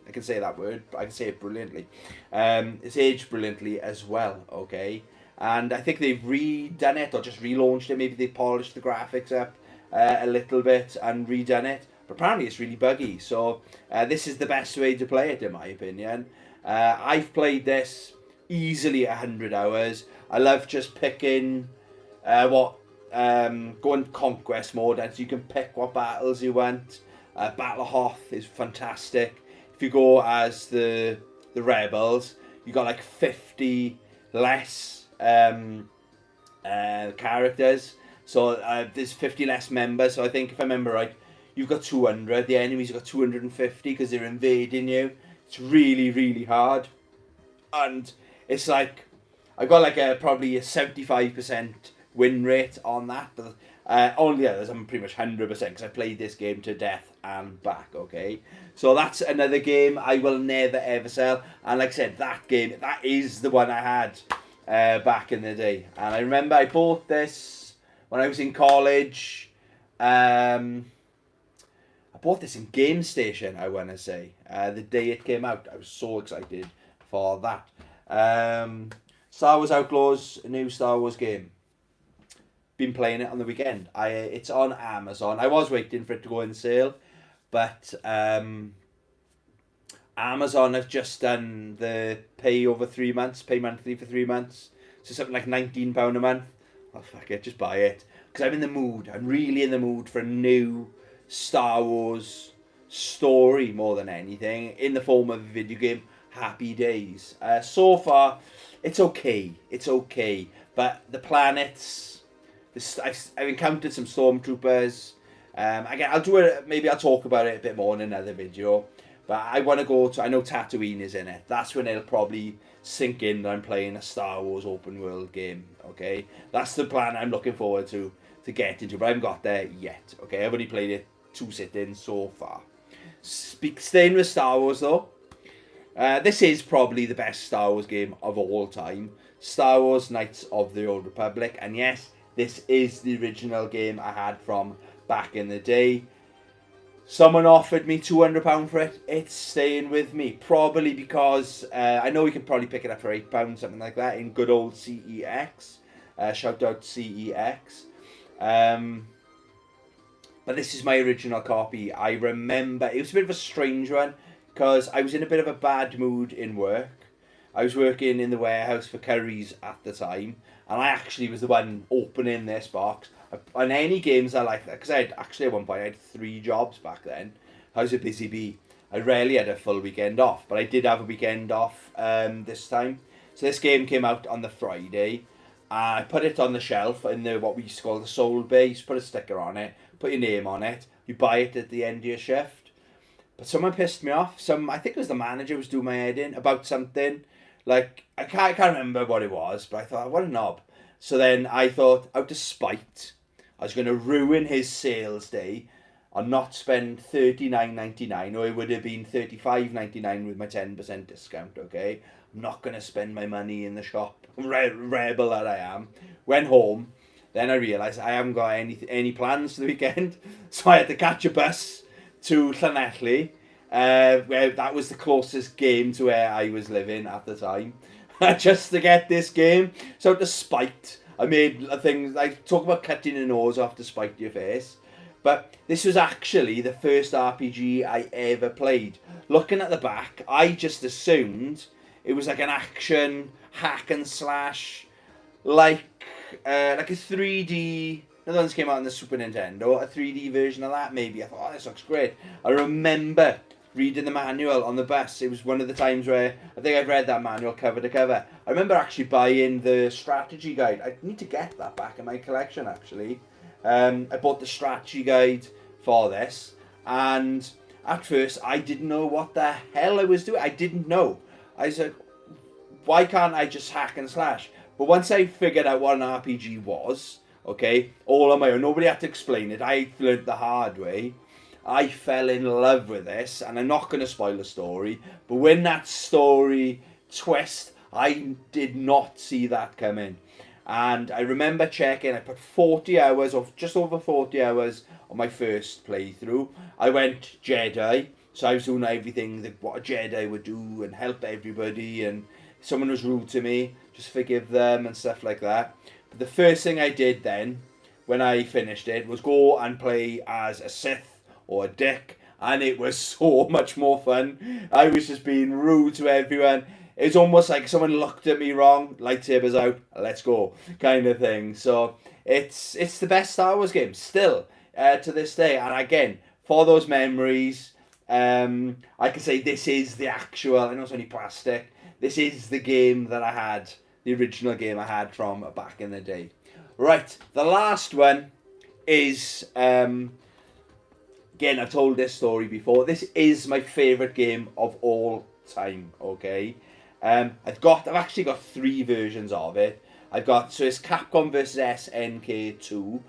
I can say that word, but I can say it brilliantly. It's aged brilliantly as well, okay? And I think they've redone it or just relaunched it. Maybe they polished the graphics up a little bit and redone it. But apparently it's really buggy. So this is the best way to play it, in my opinion. I've played this easily 100 hours. I love just picking going conquest mode, and so you can pick what battles you want. Battle of Hoth is fantastic. If you go as the rebels, you got like 50 less characters. So there's 50 less members. So I think if I remember right, you've got 200. The enemies have got 250 because they're invading you. It's really, really hard. And it's like, I got like probably a 75% win rate on that. But on the others, I'm pretty much 100% because I played this game to death and back, okay? So that's another game I will never ever sell. And like I said, that game, that is the one I had back in the day. And I remember I bought this when I was in college. I bought this in Game Station, I want to say. The day it came out, I was so excited for that. Star Wars Outlaws, a new Star Wars game. Been playing it on the weekend. It's on Amazon. I was waiting for it to go in sale, but Amazon have just done the pay over 3 months, pay monthly for 3 months. So something like £19 a month. Oh, fuck it, just buy it. Because I'm in the mood. I'm really in the mood for a new Star Wars story more than anything, in the form of a video game. Happy days. So far, it's okay. It's okay. But the planets, I've encountered some stormtroopers. Again, I'll do it. Maybe I'll talk about it a bit more in another video. But I want to go to. I know Tatooine is in it. That's when it'll probably sink in that I'm playing a Star Wars open world game. Okay, that's the plan I'm looking forward to get into. But I haven't got there yet. Okay, I've only played it 2 sit-ins so far. Staying with Star Wars though. This is probably the best Star Wars game of all time. Star Wars Knights of the Old Republic. And yes, this is the original game I had from back in the day. Someone offered me £200 for it. It's staying with me. Probably because I know you can probably pick it up for £8, something like that, in good old CEX. Shout out CEX. But this is my original copy. I remember, it was a bit of a strange one, because I was in a bit of a bad mood in work. I was working in the warehouse for Currys at the time, and I actually was the one opening this box. On any games I like that, because I had actually at one point I had 3 jobs back then. I was a busy bee. I rarely had a full weekend off, but I did have a weekend off this time. So this game came out on the Friday. I put it on the shelf in the what we used to call the soul base. Put a sticker on it, put your name on it. You buy it at the end of your shift. But someone pissed me off. I think it was the manager was doing my head in about something. Like I can't remember what it was, but I thought, what a knob. So then I thought, out of spite, I was going to ruin his sales day and not spend $39.99, or it would have been $35.99 with my 10% discount, okay? I'm not going to spend my money in the shop. Rebel that I am. Went home, then I realised I haven't got any plans for the weekend, so I had to catch a bus to Llanelli, where that was the closest game to where I was living at the time, just to get this game. So to spite, I made things like talk about cutting your nose off to spite your face. But this was actually the first RPG I ever played. Looking at the back, I just assumed it was like an action hack and slash, like a 3D Another one's came out on the Super Nintendo, a 3D version of that maybe. I thought, oh, this looks great. I remember reading the manual on the bus. It was one of the times where I think I've read that manual cover to cover. I remember actually buying the strategy guide. I need to get that back in my collection actually. I bought the strategy guide for this, and at first I didn't know what the hell I was doing. I didn't know. I said, why can't I just hack and slash? But once I figured out what an RPG was, okay, all on my own, nobody had to explain it. I learned the hard way. I fell in love with this, and I'm not going to spoil the story, but when that story twist, I did not see that coming. And I remember checking, I put 40 hours, or just over 40 hours on my first playthrough. I went Jedi, so I was doing everything that what a Jedi would do and help everybody, and if someone was rude to me, just forgive them and stuff like that. But the first thing I did then, when I finished it, was go and play as a Sith or a Dick, and it was so much more fun. I was just being rude to everyone. It's almost like someone looked at me wrong, lightsabers out, let's go, kind of thing. So it's the best Star Wars game still to this day. And again, for those memories, I can say this is the actual. I know it's only plastic. This is the game that I had, the original game I had from back in the day. Right, the last one is again, I've told this story before. This is my favourite game of all time. Okay. I've actually got 3 versions of it. So it's Capcom vs SNK2.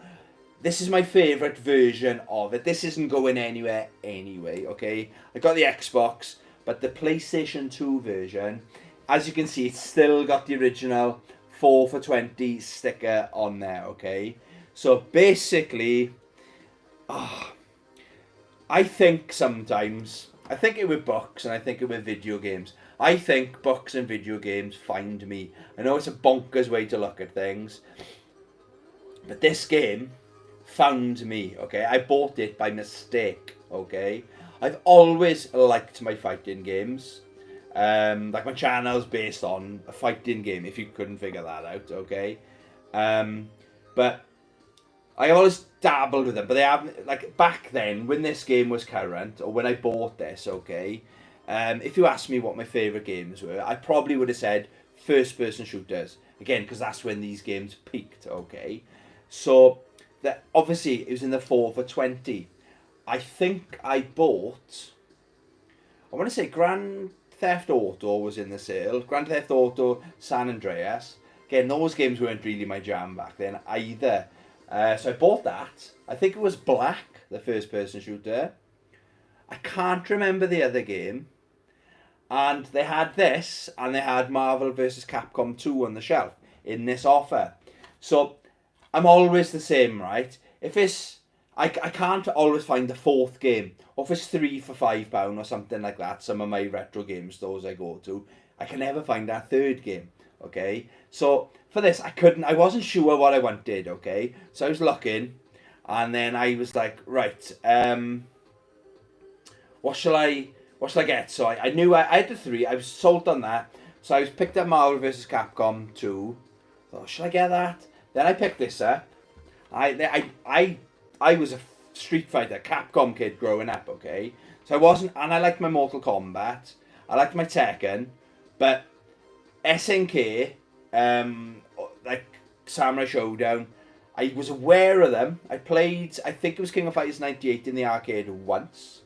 This is my favourite version of it. This isn't going anywhere anyway, okay? I got the Xbox, but the PlayStation 2 version, as you can see, it's still got the original 4 for 20 sticker on there, okay? So basically, I think sometimes, I think it with books and I think it with video games. I think books and video games find me. I know it's a bonkers way to look at things, but this game found me, okay? I bought it by mistake, okay? I've always liked my fighting games. Like my channel's based on a fighting game, if you couldn't figure that out, okay? But I always dabbled with them, but they haven't, like back then, when this game was current, or when I bought this, okay? If you asked me what my favourite games were, I probably would have said first-person shooters. Again, because that's when these games peaked, okay? So, obviously, it was in the 4 for 20. I think I bought, I want to say Grand Theft Auto was in the sale. Grand Theft Auto San Andreas. Again, those games weren't really my jam back then either. So I bought that. I think it was Black, the first-person shooter. I can't remember the other game. And they had this, and they had Marvel vs. Capcom 2 on the shelf in this offer. So I'm always the same, right? If it's, I can't always find the 4th game. Or if it's 3 for £5 or something like that, some of my retro game stores I go to, I can never find that 3rd game, okay? So for this, I wasn't sure what I wanted, okay? So I was looking, and then I was like, right, what shall I get? So I knew I had the 3. I was sold on that. So I picked up Marvel vs. Capcom 2. Thought, should I get that? Then I picked this up. I was a Street Fighter Capcom kid growing up, okay? So I wasn't, and I liked my Mortal Kombat. I liked my Tekken, but SNK, like Samurai Showdown, I was aware of them. I played, I think it was King of Fighters 98 in the arcade once.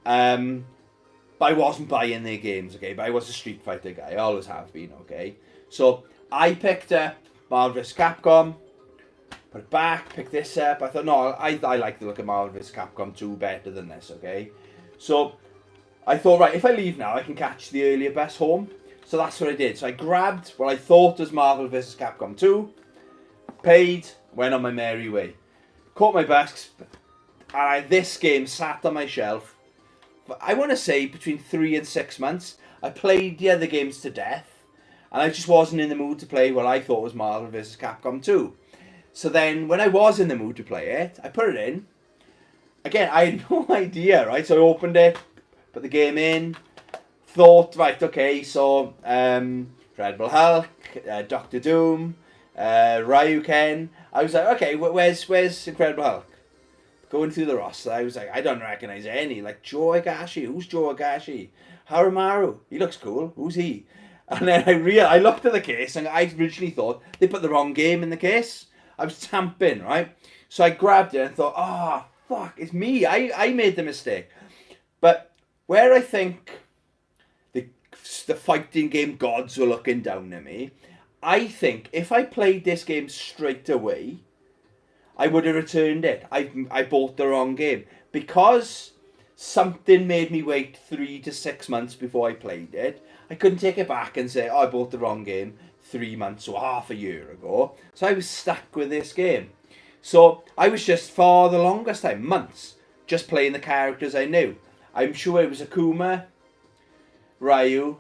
But I wasn't buying their games, okay? But I was a Street Fighter guy. I always have been, okay? So I picked up Marvel vs. Capcom, put it back, picked this up. I thought, no, I like the look of Marvel vs. Capcom 2 better than this, okay? So I thought, right, if I leave now, I can catch the earlier bus home. So that's what I did. So I grabbed what I thought was Marvel vs. Capcom 2, paid, went on my merry way. Caught my bus, and this game sat on my shelf. I want to say between 3 and 6 months. I played the other games to death, and I just wasn't in the mood to play what I thought was Marvel vs. Capcom 2. So then, when I was in the mood to play it, I put it in. Again, I had no idea, right? So I opened it, put the game in, thought, right, okay, so Red Bull Hulk, Doctor Doom, Ryuken. I was like, okay, where's Incredible Hulk? Going through the roster, I was like, I don't recognize any. Like Joe Higashi, who's Joe Higashi? Haramaru, he looks cool. Who's he? And then I looked at the case and I originally thought they put the wrong game in the case. I was tamping, right? So I grabbed it and thought, oh, fuck, it's me. I made the mistake. But where I think the fighting game gods were looking down at me, I think if I played this game straight away, I would have returned it. I bought the wrong game. Because something made me wait 3 to 6 months before I played it, I couldn't take it back and say, oh, I bought the wrong game 3 months or half a year ago. So I was stuck with this game. So I was just, for the longest time, months, just playing the characters I knew. I'm sure it was Akuma, Ryu,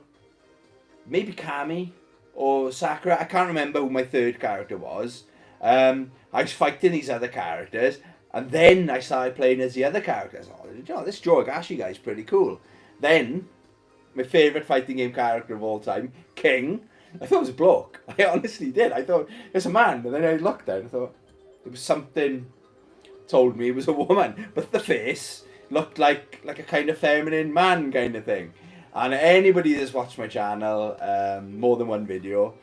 maybe Kami, or Sakura. I can't remember who my third character was. I was fighting these other characters, and then I started playing as the other characters. Oh, you know, this Joe Higashi guy's pretty cool. Then, my favourite fighting game character of all time, King. I thought it was a bloke. I honestly did. I thought it was a man, and then I looked at it and thought it was something told me it was a woman. But the face looked like a kind of feminine man kind of thing. And anybody that's watched my channel, more than one video,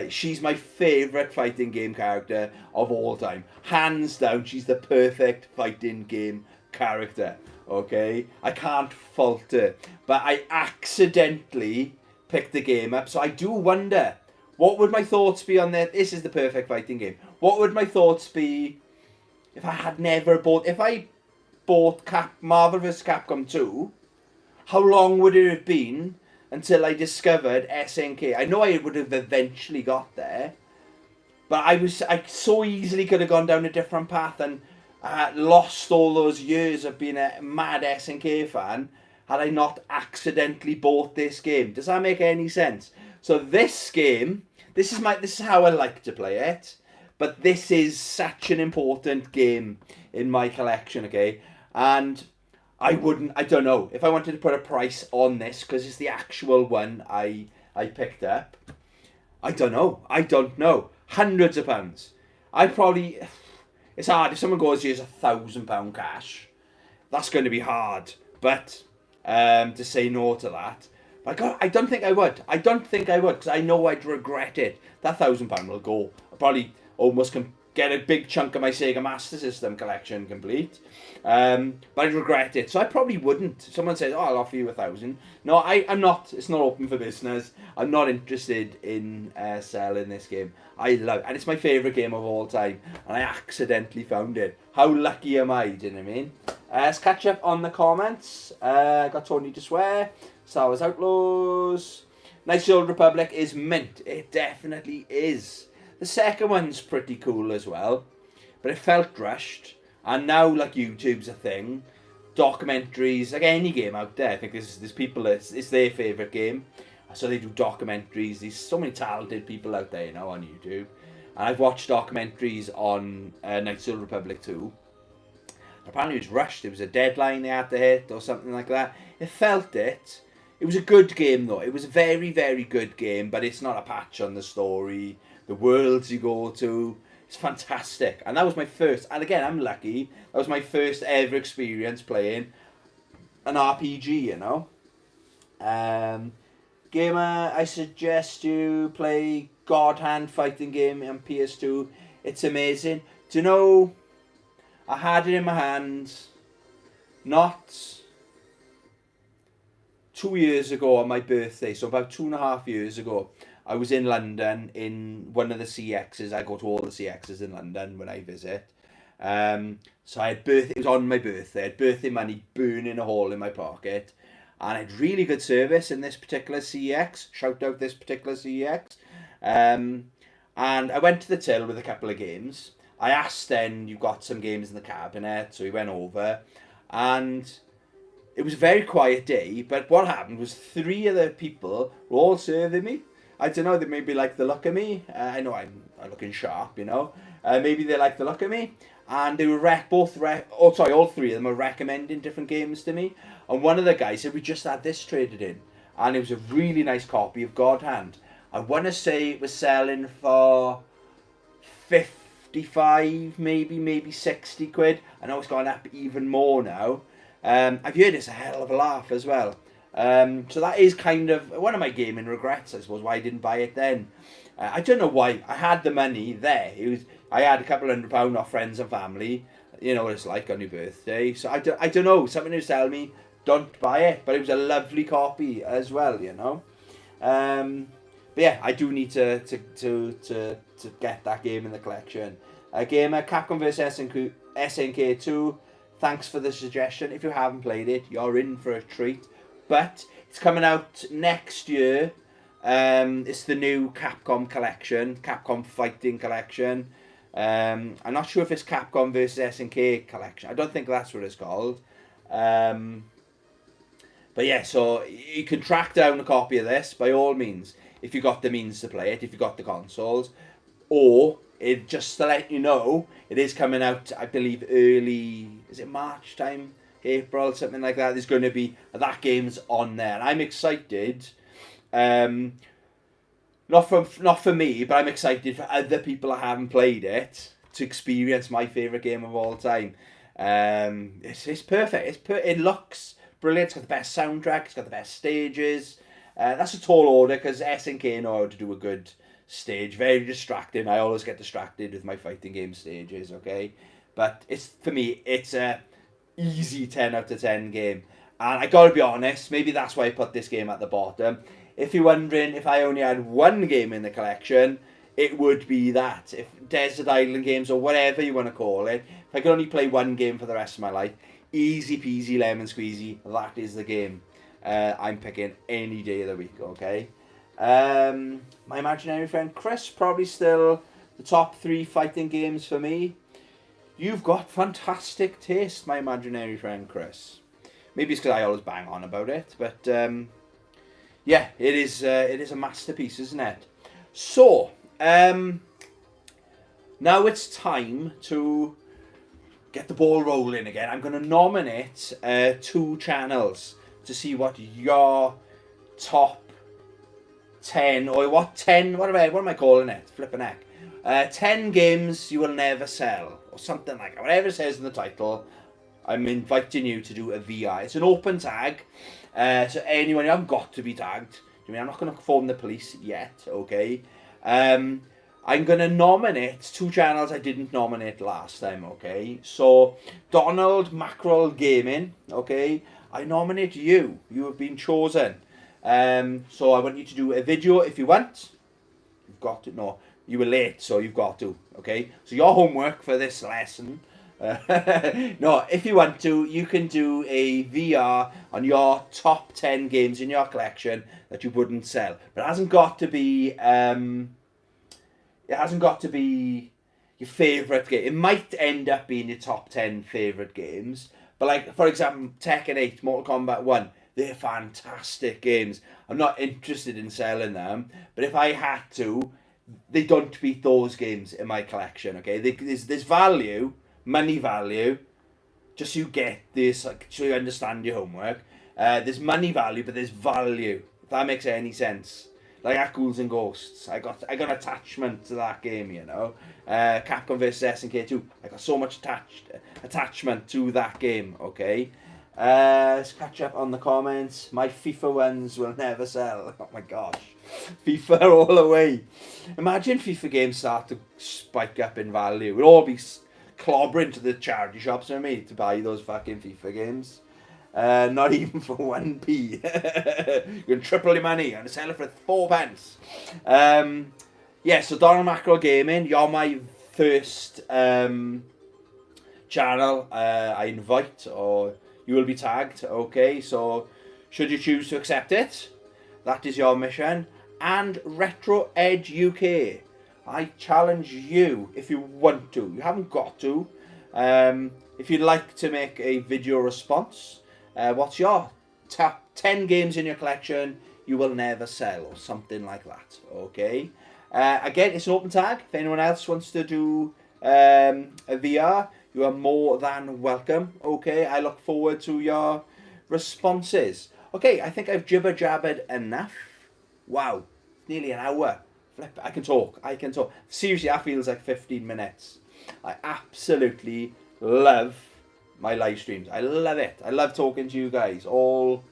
she's my favourite fighting game character of all time. Hands down, she's the perfect fighting game character. Okay? I can't fault her. But I accidentally picked the game up. So I do wonder, what would my thoughts be on that? This is the perfect fighting game. What would my thoughts be if I had never bought... If I bought Marvel vs. Capcom 2... How long would it have been until I discovered SNK? I know I would have eventually got there, but I so easily could have gone down a different path and lost all those years of being a mad SNK fan had I not accidentally bought this game. Does that make any sense? So this game, this is how I like to play it, but this is such an important game in my collection, okay? And I don't know, if I wanted to put a price on this, because it's the actual one I picked up, I don't know. Hundreds of pounds. It's hard. If someone goes, here's £1,000 cash, that's going to be hard. But to say no to that, I don't think I would. Because I know I'd regret it. That £1,000 will go. I'll probably almost get a big chunk of my Sega Master System collection complete. But I'd regret it. So I probably wouldn't. Someone says, oh, I'll offer you 1,000. No, I'm not. It's not open for business. I'm not interested in selling this game. I love it. And it's my favourite game of all time. And I accidentally found it. How lucky am I, do you know what I mean? Let's catch up on the comments. Got Tony to Swear. Star Wars Outlaws. Nice Old Republic is mint. It definitely is. The second one's pretty cool as well. But it felt rushed. And now, like, YouTube's a thing. Documentaries, like any game out there. I think there's people, it's their favourite game. So they do documentaries. There's so many talented people out there, you know, on YouTube. And I've watched documentaries on Knights of the Republic 2. Apparently it was rushed. There was a deadline they had to hit or something like that. It felt it. It was a good game, though. It was a very, very good game. But it's not a patch on the story. The worlds you go to... It's fantastic. And that was my first, and again, I'm lucky, that was my first ever experience playing an RPG, you know. Gamer, I suggest you play God Hand fighting game on PS2. It's amazing. Do you know, I had it in my hand not 2 years ago on my birthday, so about 2.5 years ago. I was in London in one of the CXs. I go to all the CXs in London when I visit. So I had it was on my birthday. I had birthday money burning a hole in my pocket. And I had really good service in this particular CX. Shout out this particular CX. And I went to the till with a couple of games. I asked then, you've got some games in the cabinet. So we went over. And it was a very quiet day. But what happened was 3 other people were all serving me. I don't know, they maybe like the look of me. I know I'm looking sharp, you know. Maybe they like the look of me. And they were all 3 of them were recommending different games to me. And one of the guys said, we just had this traded in. And it was a really nice copy of God Hand. I want to say it was selling for 55, maybe 60 quid. I know it's gone up even more now. I've heard it's a hell of a laugh as well. So that is kind of one of my gaming regrets, I suppose, why I didn't buy it then. I don't know why. I had the money there. I had a couple £100 off friends and family. You know what it's like on your birthday. So I don't know. Something was telling me, don't buy it. But it was a lovely copy as well, you know. But yeah, I do need to get that game in the collection. Gamer, Capcom vs SNK 2. Thanks for the suggestion. If you haven't played it, you're in for a treat. But it's coming out next year. It's the new Capcom collection, Capcom Fighting collection. I'm not sure if it's Capcom vs SNK collection. I don't think that's what it's called. But yeah, so you can track down a copy of this by all means if you got the means to play it, if you got the consoles, or just to let you know, it is coming out, I believe, early, is it March time? April, something like that. There's going to be, that game's on there. And I'm excited, not for me, but I'm excited for other people that haven't played it to experience my favourite game of all time. It's perfect. It looks brilliant. It's got the best soundtrack. It's got the best stages. That's a tall order because SNK know how to do a good stage. Very distracting. I always get distracted with my fighting game stages, okay? But for me, it's a easy 10 out of 10 game. And I gotta be honest, maybe that's why I put this game at the bottom. If you're wondering if I only had one game in the collection, it would be that. If Desert Island games or whatever you want to call it, if I could only play one game for the rest of my life, easy peasy lemon squeezy, that is the game I'm picking any day of the week, okay? My imaginary friend Chris, probably still the top 3 fighting games for me. You've got fantastic taste, my imaginary friend Chris. Maybe it's because I always bang on about it, but yeah, it is a masterpiece, isn't it? So, now it's time to get the ball rolling again. I'm going to nominate 2 channels to see what your top 10, or what am I calling it? Flipping heck. 10 games you will never sell, or something like that. Whatever it says in the title, I'm inviting you to do a VI. It's an open tag, so anyone, you haven't got to be tagged. I mean, I'm not going to phone the police yet, okay? I'm going to nominate 2 channels I didn't nominate last time, okay? So, Donald Mackerel Gaming, okay? I nominate you. You have been chosen. So I want you to do a video if you want. You've got to. No, you were late, so you've got to. Okay? So your homework for this lesson. No, if you want to, you can do a VR on your top 10 games in your collection that you wouldn't sell. But it hasn't got to be. It hasn't got to be your favourite game. It might end up being your top 10 favourite games. But like, for example, Tekken 8, Mortal Kombat 1, they're fantastic games. I'm not interested in selling them, but if I had to, they don't beat those games in my collection, okay? There's value, money value, just so you get this, like, so you understand your homework. There's money value, but there's value, if that makes any sense. Like at Ghouls and Ghosts, I got attachment to that game, you know. Capcom vs SNK 2, I got so much attachment to that game, okay. Let's catch up on the comments. My FIFA ones will never sell. Oh my gosh, FIFA all the way. Imagine FIFA games start to spike up in value. We'll all be clobbering to the charity shops for me to buy those fucking FIFA games. Not even for 1p. You can triple your money and sell it for 4 pence. Yeah, so Donald Mackerel Gaming, you're my first channel I invite, or you will be tagged, okay? So, should you choose to accept it, that is your mission. And Retro Edge UK, I challenge you if you want to. You haven't got to. If you'd like to make a video response, what's your top 10 games in your collection you will never sell, or something like that, okay? Again, it's an open tag. If anyone else wants to do a VR, you are more than welcome, okay? I look forward to your responses. Okay, I think I've jibber-jabbered enough. Wow, nearly an hour. Flip, I can talk. Seriously, that feels like 15 minutes. I absolutely love my live streams. I love it. I love talking to you guys. All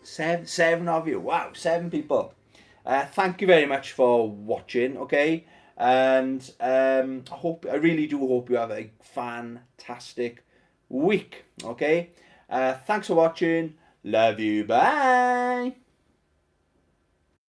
seven of you. Wow, 7 people. Thank you very much for watching. Okay, and I really do hope you have a fantastic week. Okay, thanks for watching. Love you. Bye.